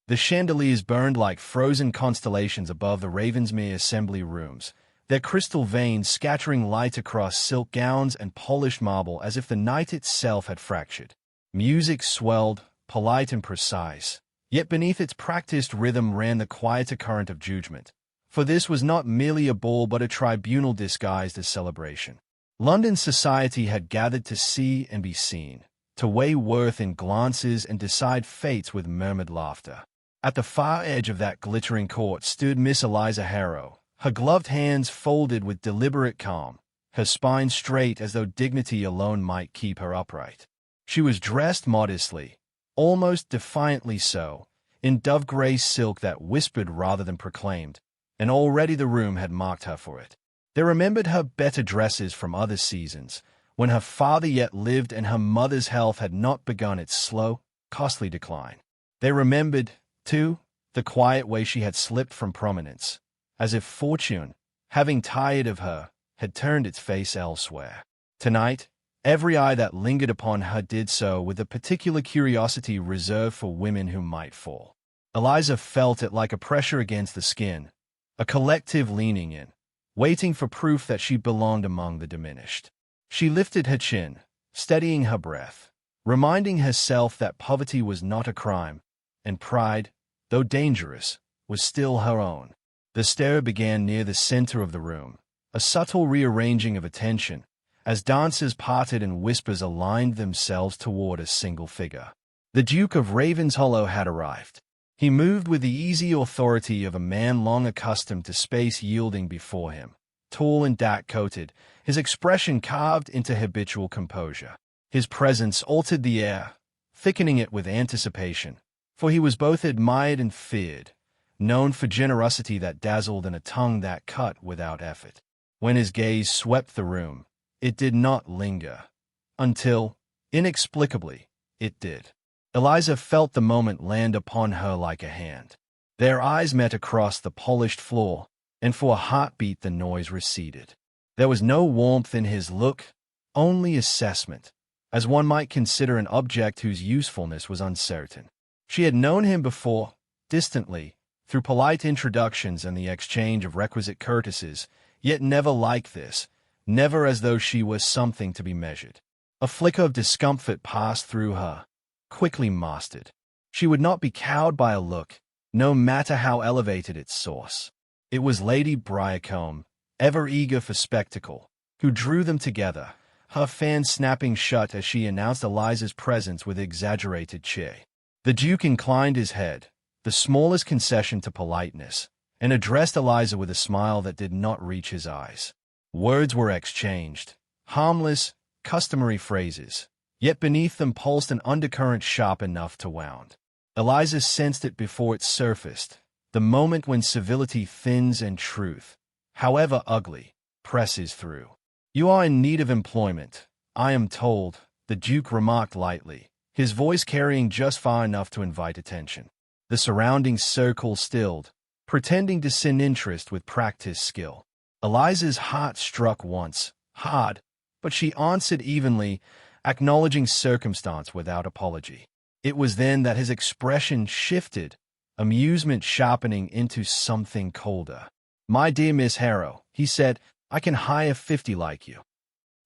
The chandeliers burned like frozen constellations above the Ravensmere assembly rooms, their crystal veins scattering light across silk gowns and polished marble as if the night itself had fractured. Music swelled, polite and precise, yet beneath its practiced rhythm ran the quieter current of judgment. For this was not merely a ball but a tribunal disguised as celebration. London society had gathered to see and be seen, to weigh worth in glances and decide fates with murmured laughter. At the far edge of that glittering court stood Miss Eliza Harrow, her gloved hands folded with deliberate calm, her spine straight as though dignity alone might keep her upright. She was dressed modestly, almost defiantly so, in dove-gray silk that whispered rather than proclaimed, and already the room had mocked her for it. They remembered her better dresses from other seasons, when her father yet lived and her mother's health had not begun its slow, costly decline. They remembered, too, the quiet way she had slipped from prominence, as if fortune, having tired of her, had turned its face elsewhere. Tonight, every eye that lingered upon her did so with a particular curiosity reserved for women who might fall. Eliza felt it like a pressure against the skin, a collective leaning in, waiting for proof that she belonged among the diminished. She lifted her chin, steadying her breath, reminding herself that poverty was not a crime, and pride, though dangerous, was still her own. The stare began near the center of the room, a subtle rearranging of attention, as dancers parted and whispers aligned themselves toward a single figure. The Duke of Ravenshollow had arrived. He moved with the easy authority of a man long accustomed to space yielding before him, tall and dark-coated, his expression carved into habitual composure. His presence altered the air, thickening it with anticipation, for he was both admired and feared, known for generosity that dazzled and a tongue that cut without effort. When his gaze swept the room, it did not linger, until, inexplicably, it did. Eliza felt the moment land upon her like a hand. Their eyes met across the polished floor, and for a heartbeat the noise receded. There was no warmth in his look, only assessment, as one might consider an object whose usefulness was uncertain. She had known him before, distantly, through polite introductions and the exchange of requisite courtesies, yet never like this, never as though she was something to be measured. A flicker of discomfort passed through her, quickly mastered. She would not be cowed by a look, no matter how elevated its source. It was Lady Briarcombe, ever eager for spectacle, who drew them together, her fan snapping shut as she announced Eliza's presence with exaggerated cheer. The Duke inclined his head, the smallest concession to politeness, and addressed Eliza with a smile that did not reach his eyes. Words were exchanged, harmless, customary phrases, yet beneath them pulsed an undercurrent sharp enough to wound. Eliza sensed it before it surfaced, the moment when civility thins and truth, however ugly, presses through. "You are in need of employment, I am told," the Duke remarked lightly, his voice carrying just far enough to invite attention. The surrounding circle stilled, pretending to send interest with practiced skill. Eliza's heart struck once, hard, but she answered evenly, acknowledging circumstance without apology. It was then that his expression shifted, amusement sharpening into something colder. "My dear Miss Harrow," he said, "I can hire 50 like you."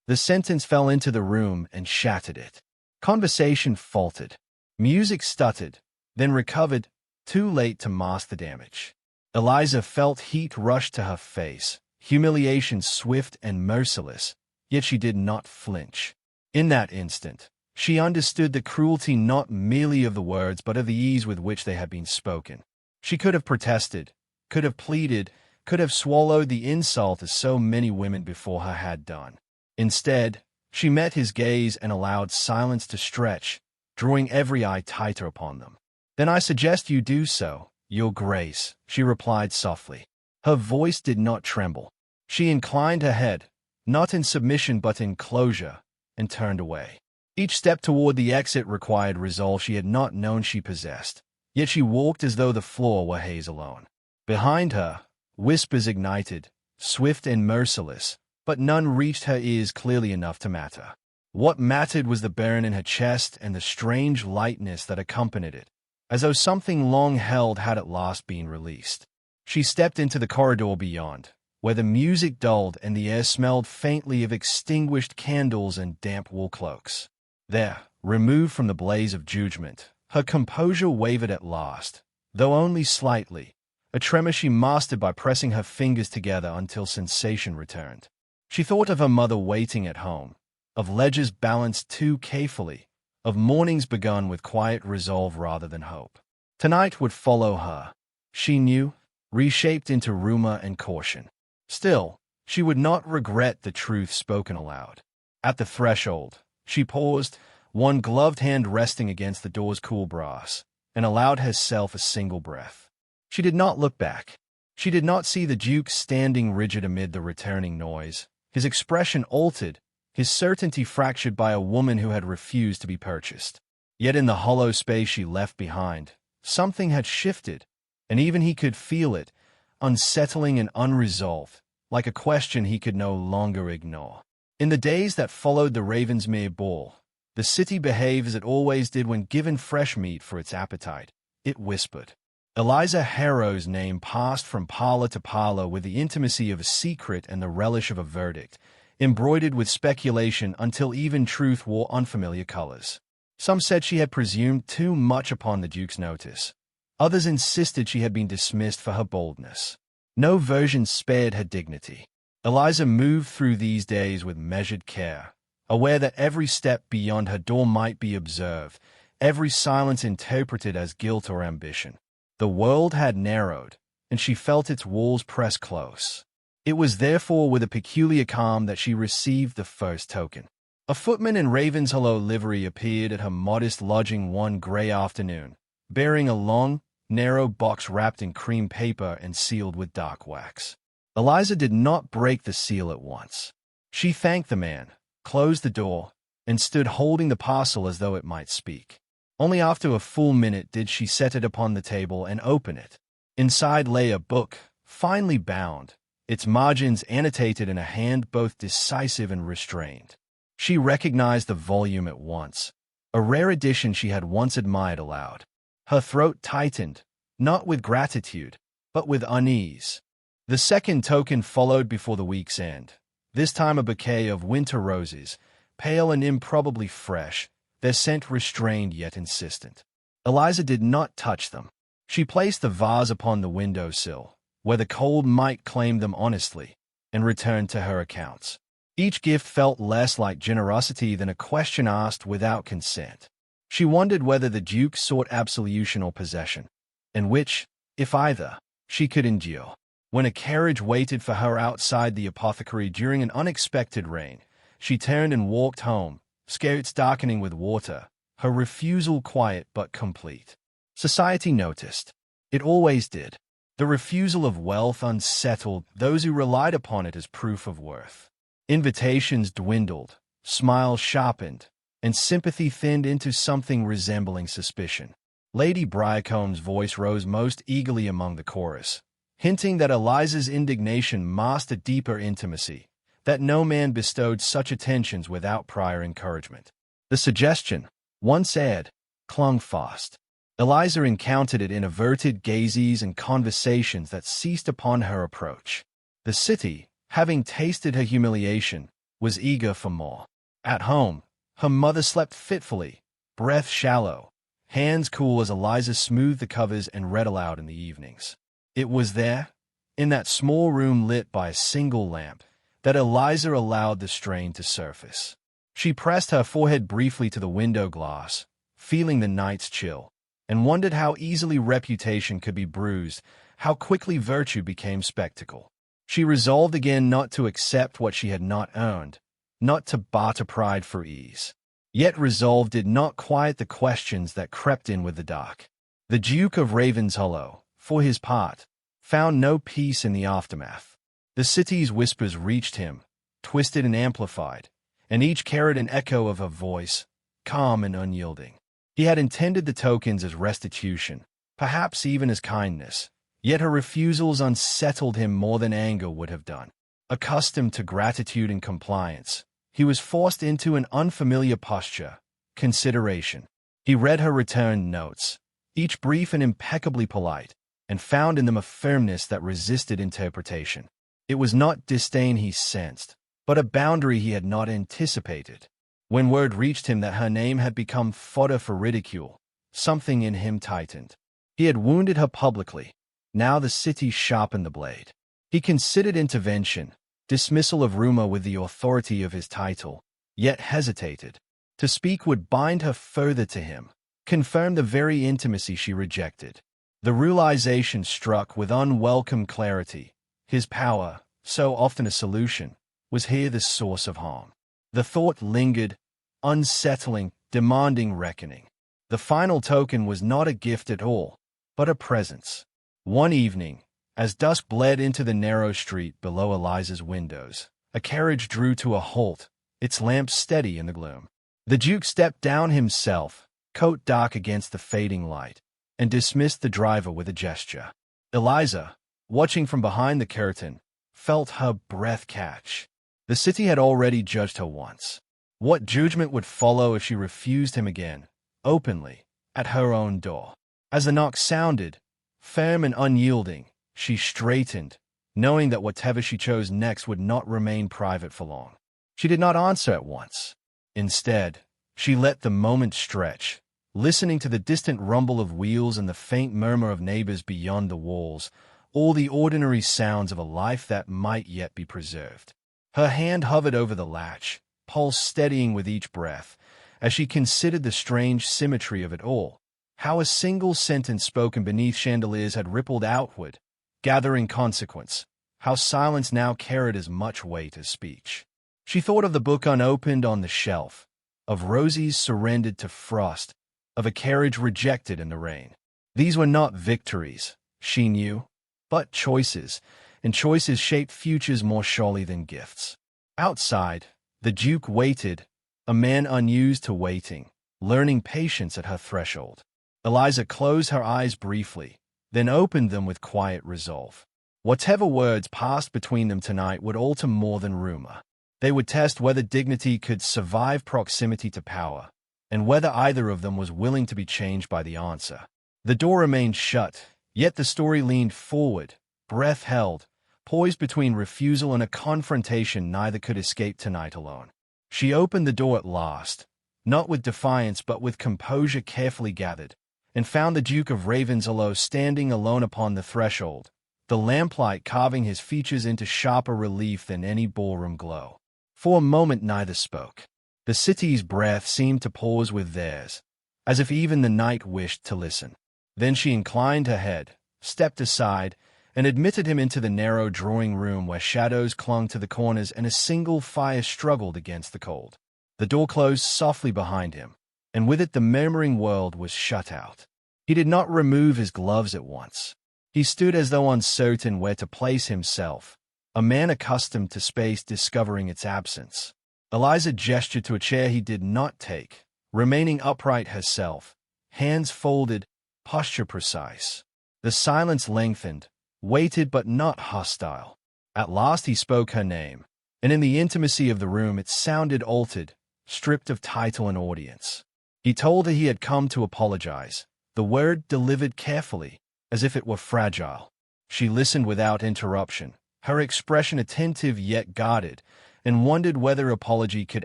The sentence fell into the room and shattered it. Conversation faltered. Music stuttered, then recovered, too late to mask the damage. Eliza felt heat rush to her face, humiliation swift and merciless, yet she did not flinch. In that instant, she understood the cruelty not merely of the words but of the ease with which they had been spoken. She could have protested, could have pleaded, could have swallowed the insult as so many women before her had done. Instead, she met his gaze and allowed silence to stretch, drawing every eye tighter upon them. "Then I suggest you do so, Your Grace," she replied softly. Her voice did not tremble. She inclined her head, not in submission but in closure, and turned away. Each step toward the exit required resolve she had not known she possessed, yet she walked as though the floor were hers alone. Behind her, whispers ignited, swift and merciless, but none reached her ears clearly enough to matter. What mattered was the burn in her chest and the strange lightness that accompanied it, as though something long held had at last been released. She stepped into the corridor beyond, where the music dulled and the air smelled faintly of extinguished candles and damp wool cloaks. There, removed from the blaze of judgment, her composure wavered at last, though only slightly, a tremor she mastered by pressing her fingers together until sensation returned. She thought of her mother waiting at home, of ledgers balanced too carefully, of mornings begun with quiet resolve rather than hope. Tonight would follow her, she knew, reshaped into rumor and caution. Still, she would not regret the truth spoken aloud. At the threshold, she paused, one gloved hand resting against the door's cool brass, and allowed herself a single breath. She did not look back. She did not see the Duke standing rigid amid the returning noise, his expression altered, his certainty fractured by a woman who had refused to be purchased. Yet in the hollow space she left behind, something had shifted, and even he could feel it, unsettling and unresolved, like a question he could no longer ignore. In the days that followed the Ravensmere ball, the city behaved as it always did when given fresh meat for its appetite. It whispered. Eliza Harrow's name passed from parlor to parlor with the intimacy of a secret and the relish of a verdict, embroidered with speculation until even truth wore unfamiliar colors. Some said she had presumed too much upon the Duke's notice. Others insisted she had been dismissed for her boldness. No version spared her dignity. Eliza moved through these days with measured care, aware that every step beyond her door might be observed, every silence interpreted as guilt or ambition. The world had narrowed, and she felt its walls press close. It was therefore with a peculiar calm that she received the first token. A footman in Ravenshollow livery appeared at her modest lodging one grey afternoon, bearing a long, narrow box wrapped in cream paper and sealed with dark wax. Eliza did not break the seal at once. She thanked the man, closed the door, and stood holding the parcel as though it might speak. Only after a full minute did she set it upon the table and open it. Inside lay a book, finely bound, its margins annotated in a hand both decisive and restrained. She recognized the volume at once, a rare edition she had once admired aloud. Her throat tightened, not with gratitude, but with unease. The second token followed before the week's end, this time a bouquet of winter roses, pale and improbably fresh, their scent restrained yet insistent. Eliza did not touch them. She placed the vase upon the window-sill, where the cold might claim them honestly, and returned to her accounts. Each gift felt less like generosity than a question asked without consent. She wondered whether the Duke sought absolution or possession, and which, if either, she could endure. When a carriage waited for her outside the apothecary during an unexpected rain, she turned and walked home, skirts darkening with water, her refusal quiet but complete. Society noticed. It always did. The refusal of wealth unsettled those who relied upon it as proof of worth. Invitations dwindled, smiles sharpened, and sympathy thinned into something resembling suspicion. Lady Briarcombe's voice rose most eagerly among the chorus, hinting that Eliza's indignation masked a deeper intimacy, that no man bestowed such attentions without prior encouragement. The suggestion, once aired, clung fast. Eliza encountered it in averted gazes and conversations that ceased upon her approach. The city, having tasted her humiliation, was eager for more. At home, her mother slept fitfully, breath shallow, hands cool as Eliza smoothed the covers and read aloud in the evenings. It was there, in that small room lit by a single lamp, that Eliza allowed the strain to surface. She pressed her forehead briefly to the window glass, feeling the night's chill, and wondered how easily reputation could be bruised, how quickly virtue became spectacle. She resolved again not to accept what she had not earned, not to barter pride for ease. Yet resolve did not quiet the questions that crept in with the dark. The Duke of Ravenshollow, for his part, found no peace in the aftermath. The city's whispers reached him, twisted and amplified, and each carried an echo of her voice, calm and unyielding. He had intended the tokens as restitution, perhaps even as kindness, yet her refusals unsettled him more than anger would have done. Accustomed to gratitude and compliance, he was forced into an unfamiliar posture, consideration. He read her returned notes, each brief and impeccably polite, and found in them a firmness that resisted interpretation. It was not disdain he sensed, but a boundary he had not anticipated. When word reached him that her name had become fodder for ridicule, something in him tightened. He had wounded her publicly. Now the city sharpened the blade. He considered intervention, dismissal of rumor with the authority of his title, yet hesitated. To speak would bind her further to him, confirm the very intimacy she rejected. The realization struck with unwelcome clarity. His power, so often a solution, was here the source of harm. The thought lingered, unsettling, demanding reckoning. The final token was not a gift at all, but a presence. One evening, as dusk bled into the narrow street below Eliza's windows, a carriage drew to a halt, its lamp steady in the gloom. The Duke stepped down himself, coat dark against the fading light, and dismissed the driver with a gesture. Eliza, watching from behind the curtain, felt her breath catch. The city had already judged her once. What judgment would follow if she refused him again, openly, at her own door? As the knock sounded, firm and unyielding, she straightened, knowing that whatever she chose next would not remain private for long. She did not answer at once. Instead, she let the moment stretch, listening to the distant rumble of wheels and the faint murmur of neighbors beyond the walls, all the ordinary sounds of a life that might yet be preserved. Her hand hovered over the latch, pulse steadying with each breath, as she considered the strange symmetry of it all. How a single sentence spoken beneath chandeliers had rippled outward, gathering consequence. How silence now carried as much weight as speech. She thought of the book unopened on the shelf, of roses surrendered to frost, of a carriage rejected in the rain. These were not victories, she knew, but choices, and choices shape futures more surely than gifts. Outside, the Duke waited, a man unused to waiting, learning patience at her threshold. Eliza closed her eyes briefly, then opened them with quiet resolve. Whatever words passed between them tonight would alter more than rumor. They would test whether dignity could survive proximity to power, and whether either of them was willing to be changed by the answer. The door remained shut, yet the story leaned forward, breath held, poised between refusal and a confrontation neither could escape tonight alone. She opened the door at last, not with defiance but with composure carefully gathered, and found the Duke of Ravensaloe standing alone upon the threshold, the lamplight carving his features into sharper relief than any ballroom glow. For a moment neither spoke. The city's breath seemed to pause with theirs, as if even the night wished to listen. Then she inclined her head, stepped aside, and admitted him into the narrow drawing-room where shadows clung to the corners and a single fire struggled against the cold. The door closed softly behind him, and with it the murmuring world was shut out. He did not remove his gloves at once. He stood as though uncertain where to place himself, a man accustomed to space discovering its absence. Eliza gestured to a chair he did not take, remaining upright herself, hands folded, posture precise. The silence lengthened, weighted but not hostile. At last he spoke her name, and in the intimacy of the room it sounded altered, stripped of title and audience. He told her he had come to apologize, the word delivered carefully, as if it were fragile. She listened without interruption, her expression attentive yet guarded, and wondered whether apology could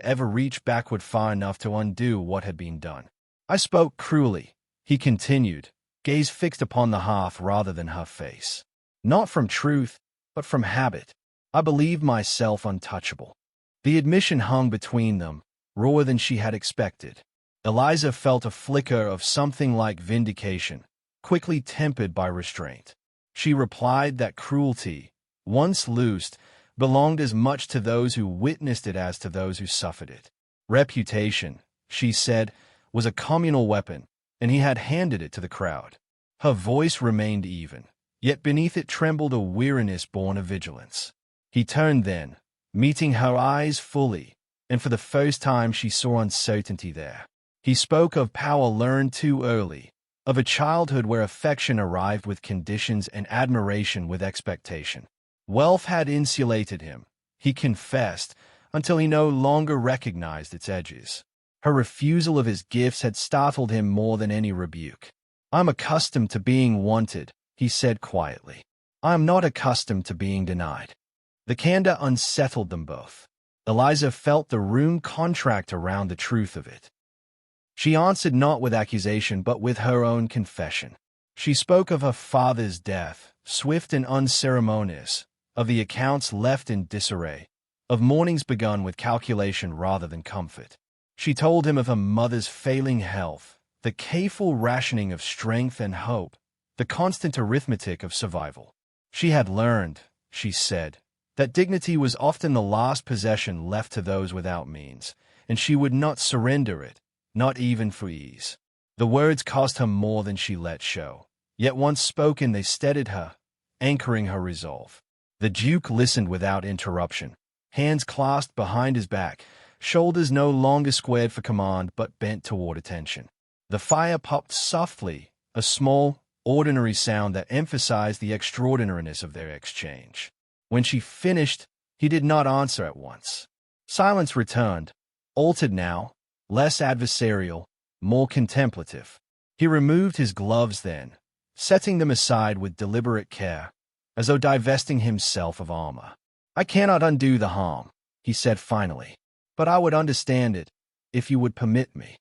ever reach backward far enough to undo what had been done. I spoke cruelly, he continued, gaze fixed upon the hearth rather than her face. Not from truth, but from habit. I believed myself untouchable. The admission hung between them, rawer than she had expected. Eliza felt a flicker of something like vindication, quickly tempered by restraint. She replied that cruelty, once loosed, belonged as much to those who witnessed it as to those who suffered it. Reputation, she said, was a communal weapon, and he had handed it to the crowd. Her voice remained even, yet beneath it trembled a weariness born of vigilance. He turned then, meeting her eyes fully, and for the first time she saw uncertainty there. He spoke of power learned too early, of a childhood where affection arrived with conditions and admiration with expectation. Wealth had insulated him, he confessed, until he no longer recognized its edges. Her refusal of his gifts had startled him more than any rebuke. "I'm accustomed to being wanted," he said quietly. "I am not accustomed to being denied." The candor unsettled them both. Eliza felt the room contract around the truth of it. She answered not with accusation but with her own confession. She spoke of her father's death, swift and unceremonious, of the accounts left in disarray, of mornings begun with calculation rather than comfort. She told him of her mother's failing health, the careful rationing of strength and hope, the constant arithmetic of survival. She had learned, she said, that dignity was often the last possession left to those without means, and she would not surrender it, not even for ease. The words cost her more than she let show, yet once spoken they steadied her, anchoring her resolve. The Duke listened without interruption, hands clasped behind his back, shoulders no longer squared for command but bent toward attention. The fire popped softly, a small, ordinary sound that emphasized the extraordinariness of their exchange. When she finished, he did not answer at once. Silence returned, altered now, less adversarial, more contemplative. He removed his gloves then, setting them aside with deliberate care, as though divesting himself of armor. "I cannot undo the harm," he said finally, "but I would understand it, if you would permit me."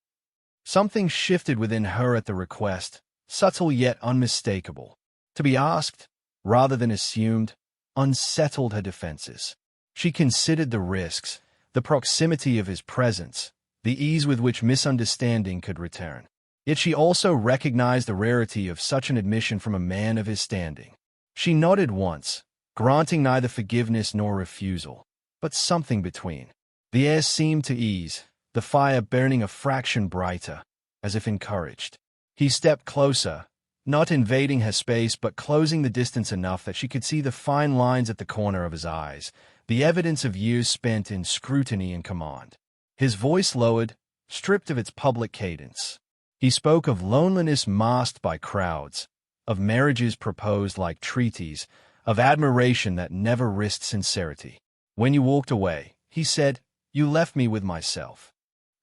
Something shifted within her at the request, subtle yet unmistakable. To be asked, rather than assumed, unsettled her defenses. She considered the risks, the proximity of his presence, the ease with which misunderstanding could return. Yet she also recognized the rarity of such an admission from a man of his standing. She nodded once, granting neither forgiveness nor refusal, but something between. The air seemed to ease, the fire burning a fraction brighter, as if encouraged. He stepped closer, not invading her space but closing the distance enough that she could see the fine lines at the corner of his eyes, the evidence of years spent in scrutiny and command. His voice lowered, stripped of its public cadence. He spoke of loneliness masked by crowds, of marriages proposed like treaties, of admiration that never risked sincerity. "When you walked away," he said, "you left me with myself."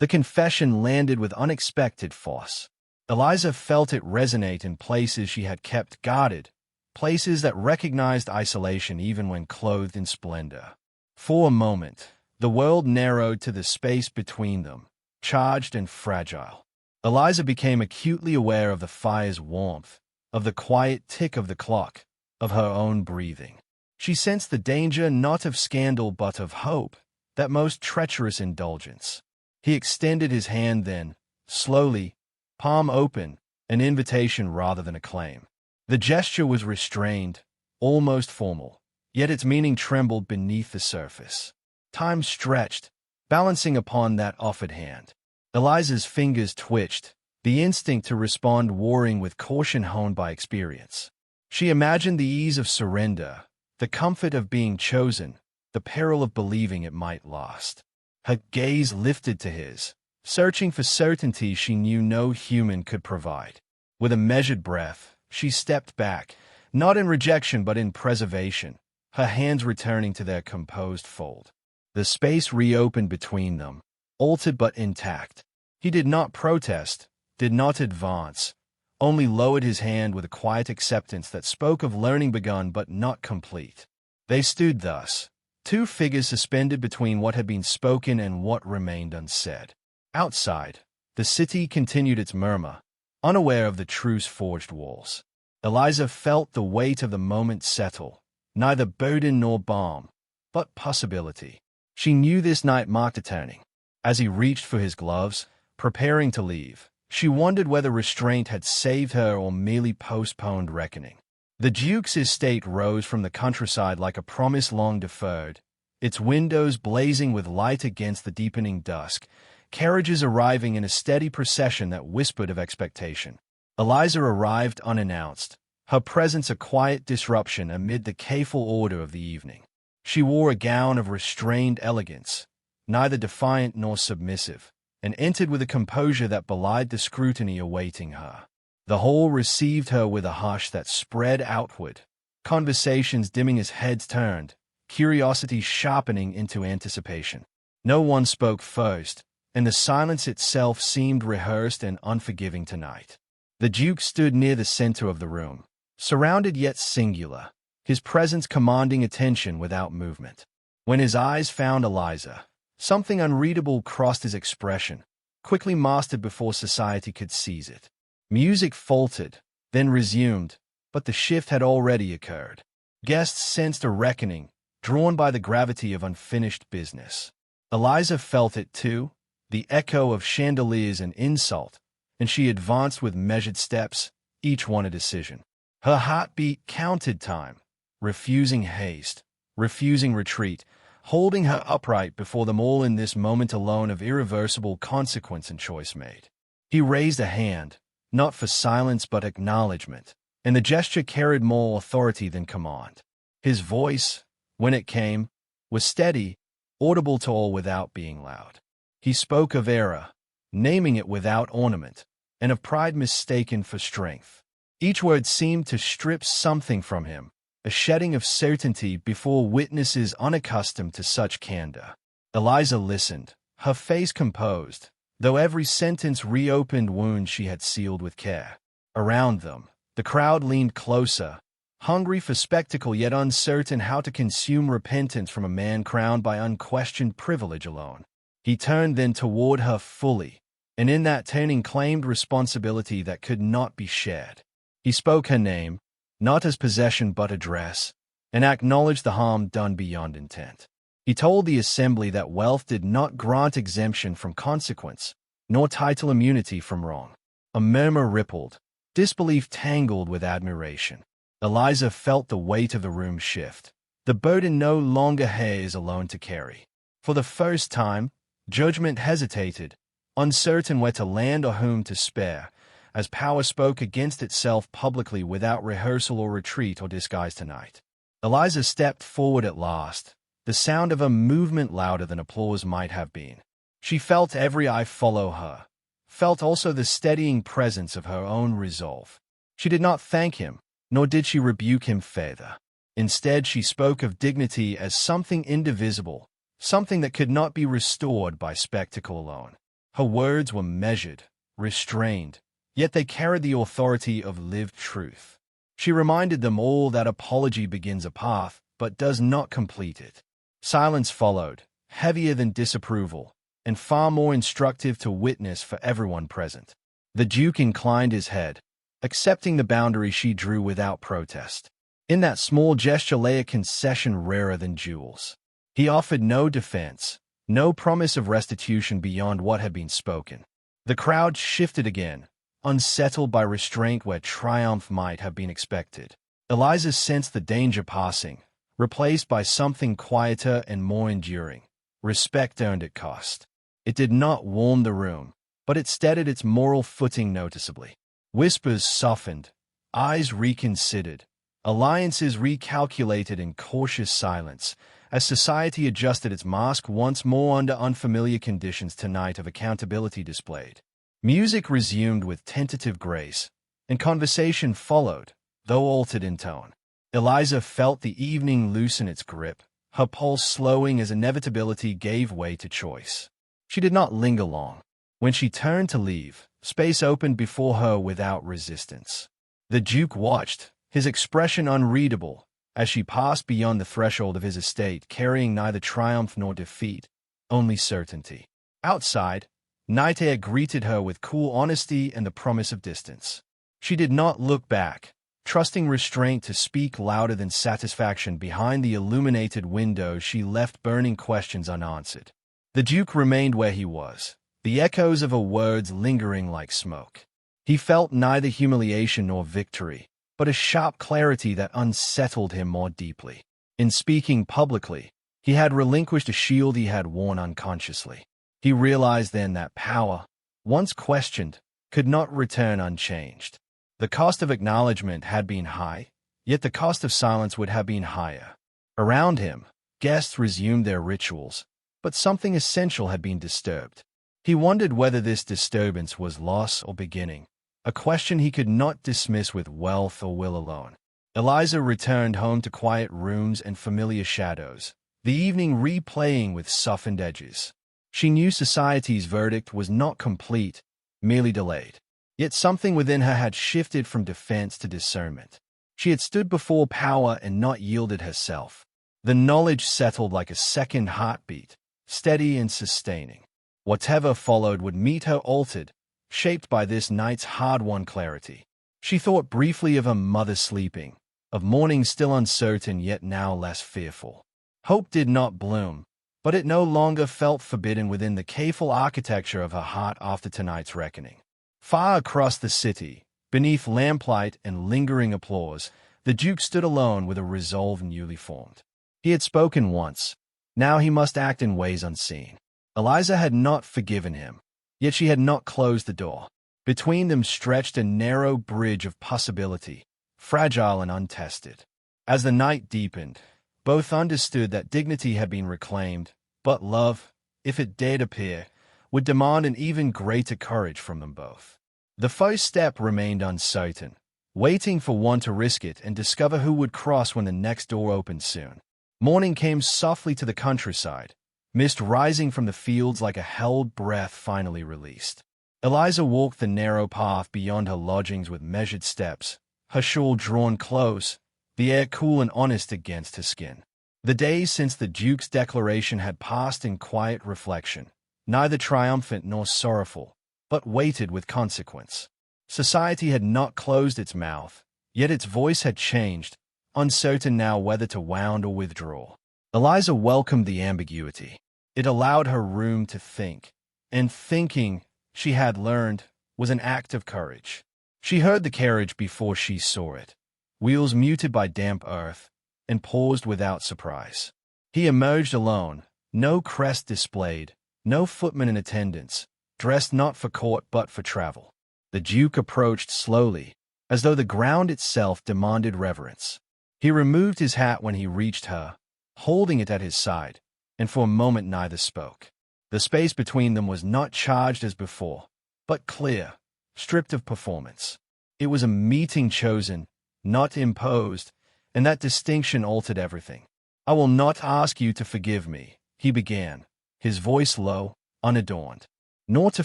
The confession landed with unexpected force. Eliza felt it resonate in places she had kept guarded, places that recognized isolation even when clothed in splendor. For a moment, the world narrowed to the space between them, charged and fragile. Eliza became acutely aware of the fire's warmth, of the quiet tick of the clock, of her own breathing. She sensed the danger not of scandal but of hope, that most treacherous indulgence. He extended his hand then, slowly, palm open, an invitation rather than a claim. The gesture was restrained, almost formal, yet its meaning trembled beneath the surface. Time stretched, balancing upon that offered hand. Eliza's fingers twitched, the instinct to respond warring with caution honed by experience. She imagined the ease of surrender, the comfort of being chosen, the peril of believing it might last. Her gaze lifted to his, searching for certainty she knew no human could provide. With a measured breath, she stepped back, not in rejection but in preservation, her hands returning to their composed fold. The space reopened between them, altered but intact. He did not protest, did not advance, only lowered his hand with a quiet acceptance that spoke of learning begun but not complete. They stood thus, two figures suspended between what had been spoken and what remained unsaid. Outside, the city continued its murmur, unaware of the truce-forged walls. Eliza felt the weight of the moment settle, neither burden nor balm, but possibility. She knew this night marked a turning. As he reached for his gloves, preparing to leave, she wondered whether restraint had saved her or merely postponed reckoning. The Duke's estate rose from the countryside like a promise long deferred, its windows blazing with light against the deepening dusk, carriages arriving in a steady procession that whispered of expectation. Eliza arrived unannounced, her presence a quiet disruption amid the careful order of the evening. She wore a gown of restrained elegance, neither defiant nor submissive, and entered with a composure that belied the scrutiny awaiting her. The hall received her with a hush that spread outward, conversations dimming as heads turned, curiosity sharpening into anticipation. No one spoke first, and the silence itself seemed rehearsed and unforgiving tonight. The Duke stood near the center of the room, surrounded yet singular, his presence commanding attention without movement. When his eyes found Eliza, something unreadable crossed his expression, quickly mastered before society could seize it. Music faltered, then resumed, but the shift had already occurred. Guests sensed a reckoning, drawn by the gravity of unfinished business. Eliza felt it too, the echo of chandeliers and insult, and she advanced with measured steps, each one a decision. Her heartbeat counted time, refusing haste, refusing retreat, holding her upright before them all in this moment alone of irreversible consequence and choice made. He raised a hand, not for silence but acknowledgement, and the gesture carried more authority than command. His voice, when it came, was steady, audible to all without being loud. He spoke of error, naming it without ornament, and of pride mistaken for strength. Each word seemed to strip something from him, a shedding of certainty before witnesses unaccustomed to such candor. Eliza listened, her face composed, though every sentence reopened wounds she had sealed with care. Around them, the crowd leaned closer, hungry for spectacle yet uncertain how to consume repentance from a man crowned by unquestioned privilege alone. He turned then toward her fully, and in that turning claimed responsibility that could not be shared. He spoke her name, not as possession but address, and acknowledged the harm done beyond intent. He told the assembly that wealth did not grant exemption from consequence, nor title immunity from wrong. A murmur rippled, disbelief tangled with admiration. Eliza felt the weight of the room shift. The burden no longer hers alone to carry. For the first time, judgment hesitated, uncertain where to land or whom to spare, as power spoke against itself publicly without rehearsal or retreat or disguise tonight. Eliza stepped forward at last, the sound of a movement louder than applause might have been. She felt every eye follow her, felt also the steadying presence of her own resolve. She did not thank him, nor did she rebuke him further. Instead, she spoke of dignity as something indivisible, something that could not be restored by spectacle alone. Her words were measured, restrained, yet they carried the authority of lived truth. She reminded them all that apology begins a path, but does not complete it. Silence followed, heavier than disapproval, and far more instructive to witness for everyone present. The Duke inclined his head, accepting the boundary she drew without protest. In that small gesture lay a concession rarer than jewels. He offered no defense, no promise of restitution beyond what had been spoken. The crowd shifted again, unsettled by restraint where triumph might have been expected. Eliza sensed the danger passing, replaced by something quieter and more enduring. Respect earned at cost. It did not warm the room, but it steadied its moral footing noticeably. Whispers softened, eyes reconsidered, alliances recalculated in cautious silence, as society adjusted its mask once more under unfamiliar conditions tonight of accountability displayed. Music resumed with tentative grace, and conversation followed, though altered in tone. Eliza felt the evening loosen its grip, her pulse slowing as inevitability gave way to choice. She did not linger long. When she turned to leave, space opened before her without resistance. The Duke watched, his expression unreadable, as she passed beyond the threshold of his estate carrying neither triumph nor defeat, only certainty. Outside, night air greeted her with cool honesty and the promise of distance. She did not look back, trusting restraint to speak louder than satisfaction behind the illuminated window. She left burning questions unanswered. The Duke remained where he was, the echoes of her words lingering like smoke. He felt neither humiliation nor victory, but a sharp clarity that unsettled him more deeply. In speaking publicly, he had relinquished a shield he had worn unconsciously. He realized then that power, once questioned, could not return unchanged. The cost of acknowledgement had been high, yet the cost of silence would have been higher. Around him, guests resumed their rituals, but something essential had been disturbed. He wondered whether this disturbance was loss or beginning, a question he could not dismiss with wealth or will alone. Eliza returned home to quiet rooms and familiar shadows, the evening replaying with softened edges. She knew society's verdict was not complete, merely delayed. Yet something within her had shifted from defense to discernment. She had stood before power and not yielded herself. The knowledge settled like a second heartbeat, steady and sustaining. Whatever followed would meet her altered, shaped by this night's hard-won clarity. She thought briefly of her mother sleeping, of mornings still uncertain yet now less fearful. Hope did not bloom, but it no longer felt forbidden within the careful architecture of her heart after tonight's reckoning. Far across the city, beneath lamplight and lingering applause, the Duke stood alone with a resolve newly formed. He had spoken once. Now he must act in ways unseen. Eliza had not forgiven him, yet she had not closed the door. Between them stretched a narrow bridge of possibility, fragile and untested. As the night deepened, both understood that dignity had been reclaimed, but love, if it dared appear, would demand an even greater courage from them both. The first step remained uncertain, waiting for one to risk it and discover who would cross when the next door opened soon. Morning came softly to the countryside, mist rising from the fields like a held breath finally released. Eliza walked the narrow path beyond her lodgings with measured steps, her shawl drawn close, the air cool and honest against her skin. The days since the Duke's declaration had passed in quiet reflection, neither triumphant nor sorrowful, but weighted with consequence. Society had not closed its mouth, yet its voice had changed, uncertain now whether to wound or withdraw. Eliza welcomed the ambiguity. It allowed her room to think, and thinking, she had learned, was an act of courage. She heard the carriage before she saw it, wheels muted by damp earth, and paused without surprise. He emerged alone, no crest displayed, no footman in attendance, dressed not for court but for travel. The Duke approached slowly, as though the ground itself demanded reverence. He removed his hat when he reached her, holding it at his side, and for a moment neither spoke. The space between them was not charged as before, but clear, stripped of performance. It was a meeting chosen, not imposed, and that distinction altered everything. "I will not ask you to forgive me," he began, his voice low, unadorned. "Nor to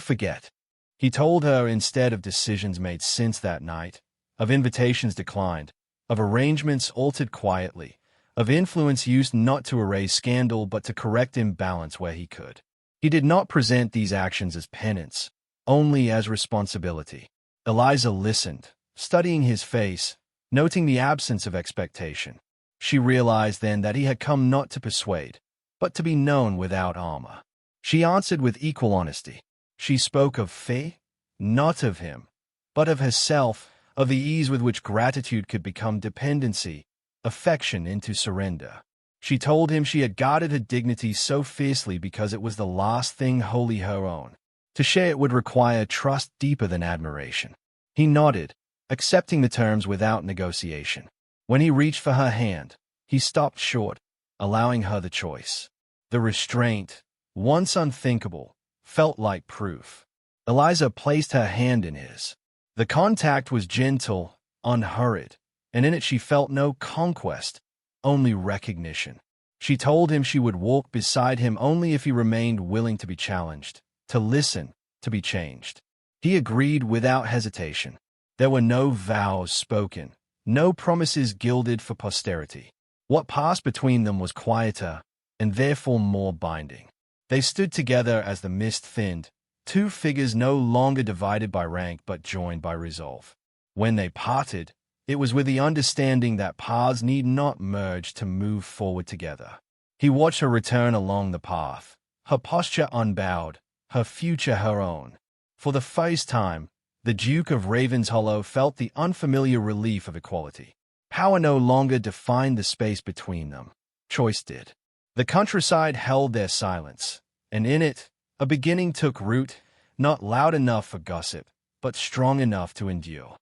forget." He told her instead of decisions made since that night, of invitations declined, of arrangements altered quietly, of influence used not to erase scandal but to correct imbalance where he could. He did not present these actions as penance, only as responsibility. Eliza listened, studying his face, noting the absence of expectation. She realized then that he had come not to persuade, but to be known without armor. She answered with equal honesty. She spoke of fate, not of him, but of herself, of the ease with which gratitude could become dependency, affection into surrender. She told him she had guarded her dignity so fiercely because it was the last thing wholly her own. To share it would require trust deeper than admiration. He nodded, accepting the terms without negotiation. When he reached for her hand, he stopped short, allowing her the choice. The restraint, once unthinkable, felt like proof. Eliza placed her hand in his. The contact was gentle, unhurried, and in it she felt no conquest, only recognition. She told him she would walk beside him only if he remained willing to be challenged, to listen, to be changed. He agreed without hesitation. There were no vows spoken, no promises gilded for posterity. What passed between them was quieter, and therefore more binding. They stood together as the mist thinned, two figures no longer divided by rank but joined by resolve. When they parted, it was with the understanding that paths need not merge to move forward together. He watched her return along the path, her posture unbowed, her future her own. For the first time, the Duke of Ravenshollow felt the unfamiliar relief of equality. Power no longer defined the space between them. Choice did. The countryside held their silence, and in it, a beginning took root, not loud enough for gossip, but strong enough to endure.